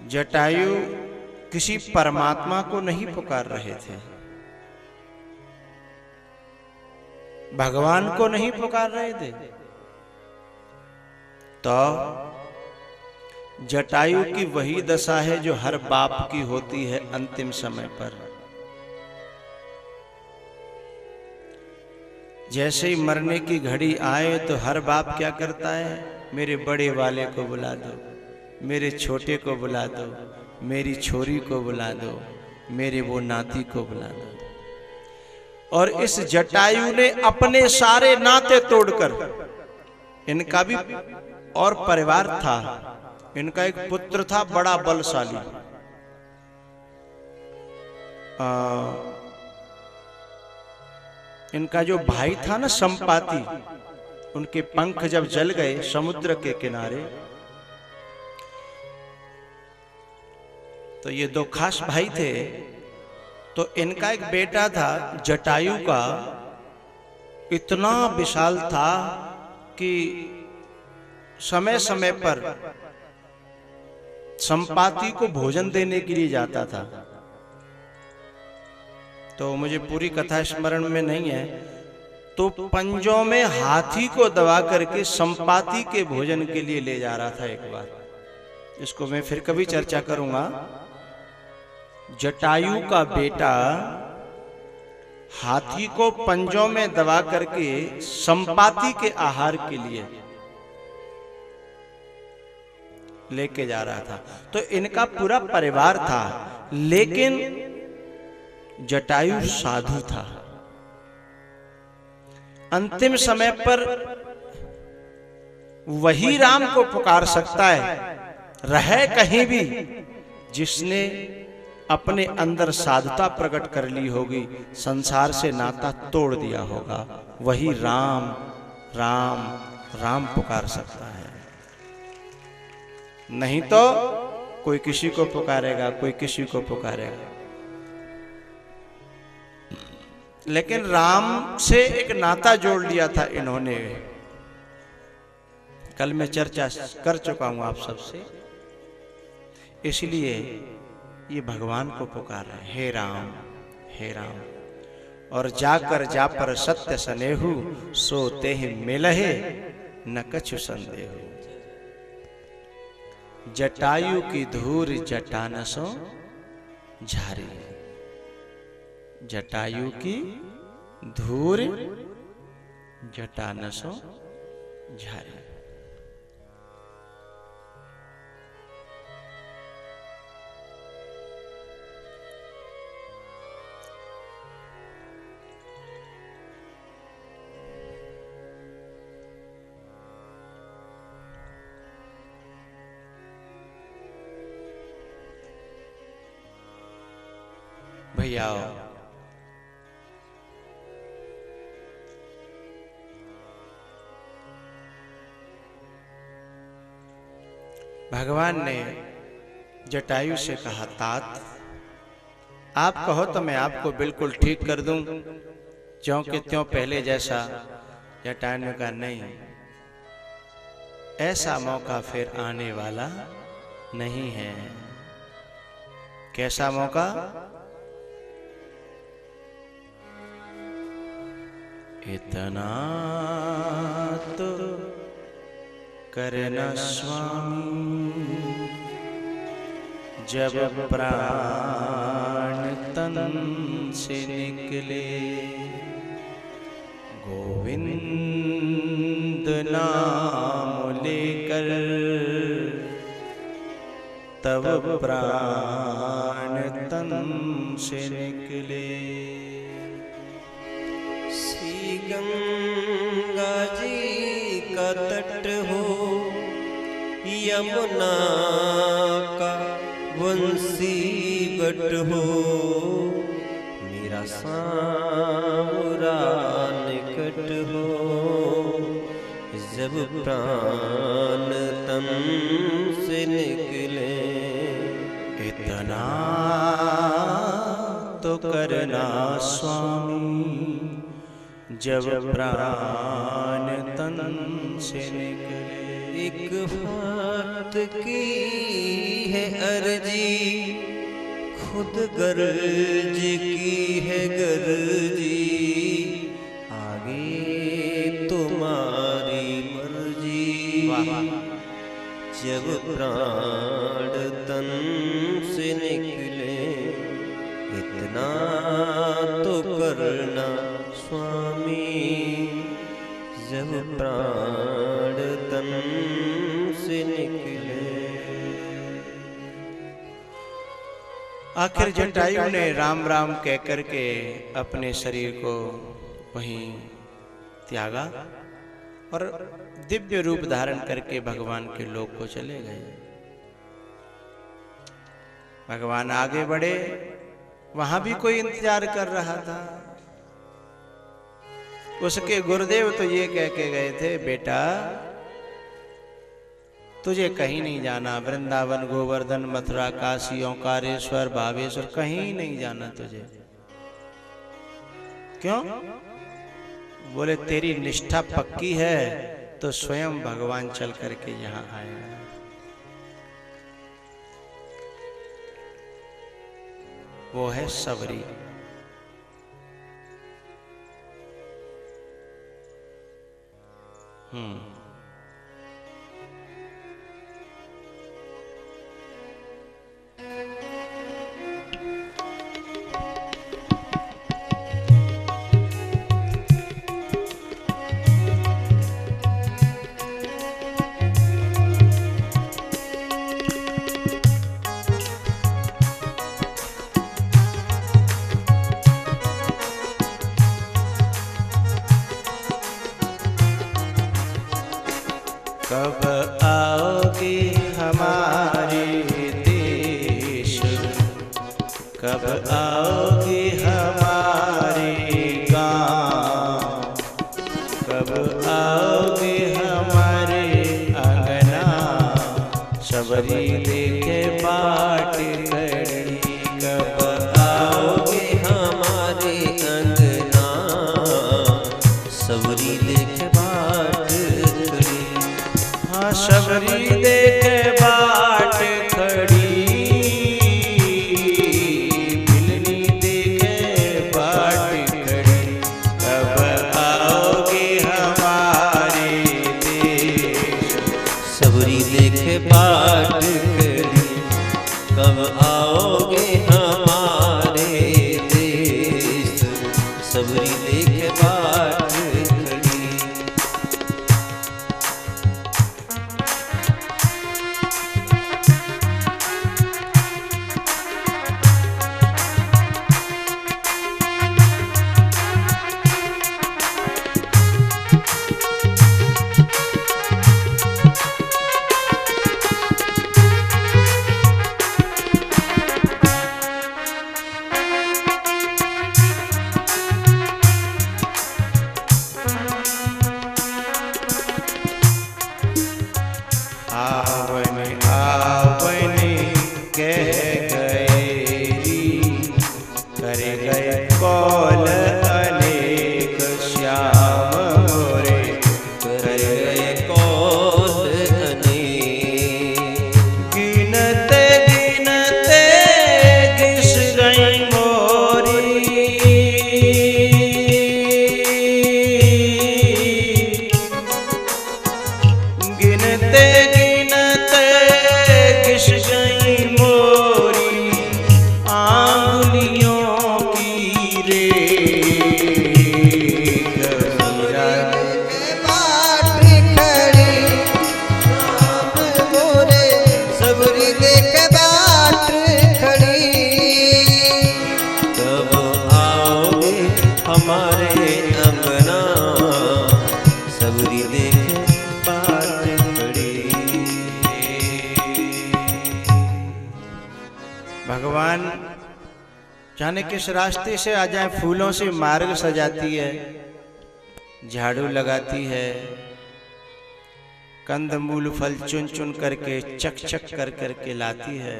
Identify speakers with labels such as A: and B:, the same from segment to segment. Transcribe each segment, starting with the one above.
A: जटायु किसी परमात्मा को नहीं पुकार रहे थे, भगवान को नहीं पुकार रहे थे। तो जटायु की वही दशा है जो हर बाप की होती है अंतिम समय पर। जैसे ही मरने की घड़ी आए तो हर बाप क्या करता है, मेरे बड़े वाले को बुला दो, मेरे छोटे को बुला दो, मेरी छोरी को बुला दो, मेरे वो नाती को बुला दो। और इस जटायु ने अपने सारे नाते तोड़कर, इनका भी और परिवार था, इनका एक पुत्र था बड़ा बलशाली, इनका जो भाई था ना संपाति, उनके पंख जब जल गए समुद्र के किनारे, तो ये दो खास भाई थे। तो इनका एक बेटा था जटायु का, इतना विशाल था कि समय समय पर संपाति को भोजन देने के लिए जाता था। तो मुझे पूरी कथा स्मरण में नहीं है, तो पंजों में हाथी को दबा करके संपाति के भोजन के लिए ले जा रहा था एक बार। इसको मैं फिर कभी चर्चा करूंगा। जटायु का बेटा हाथी को पंजों में दबा करके संपाति के आहार के लिए लेके जा रहा था। तो इनका पूरा परिवार था, लेकिन जटायु साधु था। अंतिम समय पर वही राम को पुकार सकता है, रहे कहीं भी, जिसने अपने अंदर साधुता प्रकट कर ली होगी, संसार से नाता तोड़ दिया होगा, वही राम राम राम पुकार सकता है। नहीं तो कोई किसी को पुकारेगा, कोई किसी को पुकारेगा। लेकिन राम से एक नाता जोड़ लिया था इन्होंने। कल मैं चर्चा कर चुका हूं आप सबसे, इसलिए ये भगवान को पुकार रहे, हे राम हे राम। और जाकर जा पर सत्य सनेहु, सोते ही मिलहे न कछु संदेहु। जटायु की धूर जटानसो झारी, जटायु की धूर जटानसो झारी। भैया भगवान ने जटायु से कहा, तात आप कहो तो मैं आपको बिल्कुल ठीक कर दूं, ज्यों के त्यों पहले जैसा। जटायु ने कहा, नहीं, ऐसा मौका फिर आने वाला नहीं है। कैसा मौका? इतना तो करना स्वामी, जब प्राण तन से निकले, गोविंद नाम लेकर तब प्राण तन से निकले। श्री गंगा जी का तट हो, यमुना का वंशी बट हो, मेरा सांवरा निकट हो, जब प्राण तन से निकले। इतना तो करना स्वामी, जब प्राण तन से निकले। एक बार
B: नाथ की है अर्जी, खुद गर्ज की है गर्जी, आगे तुम्हारी मर्जी। जब प्राण तन से निकले इतना तो करना स्वामी, जब प्राण तन से निकले।
A: आखिर जटायु ने राम राम कह करके अपने शरीर को वहीं त्यागा और दिव्य रूप धारण करके भगवान के लोक को चले गए। भगवान आगे बढ़े, वहां भी कोई इंतजार कर रहा था। उसके गुरुदेव तो ये कह के गए थे, बेटा तुझे कहीं नहीं जाना, वृंदावन, गोवर्धन, मथुरा, काशी, ओंकारेश्वर, भावेश्वर, कहीं नहीं जाना तुझे। क्यों? बोले तेरी निष्ठा पक्की है तो स्वयं भगवान चल करके यहां आएगा। वो है सबरी। कब आओगे हमारे देश, कब आओगे हमारे गांव, कब आओगे हमारे अंगना, सबरी देखे बाट खड़ी, कब
B: आओगे हमारे अंगना, सबरी देखे बाट खड़ी।
A: हाँ सबरी देखे बाट खड़ी, मिलनी देखे बाट खड़ी, कब आओगे हमारे देश।
B: सबरी देखे बाट खड़ी, कब आओगे हमारे देश, सबरी देखे बाट खड़ी।
A: भगवान जाने किस रास्ते से आ जाए, फूलों से मार्ग सजाती है, झाड़ू लगाती है, कंद मूल फल चुन चुन करके चक चक कर करके लाती है।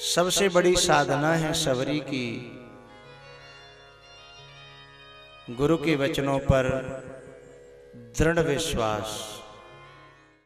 A: सबसे बड़ी साधना है सबरी की। गुरु के वचनों पर दृढ़ विश्वास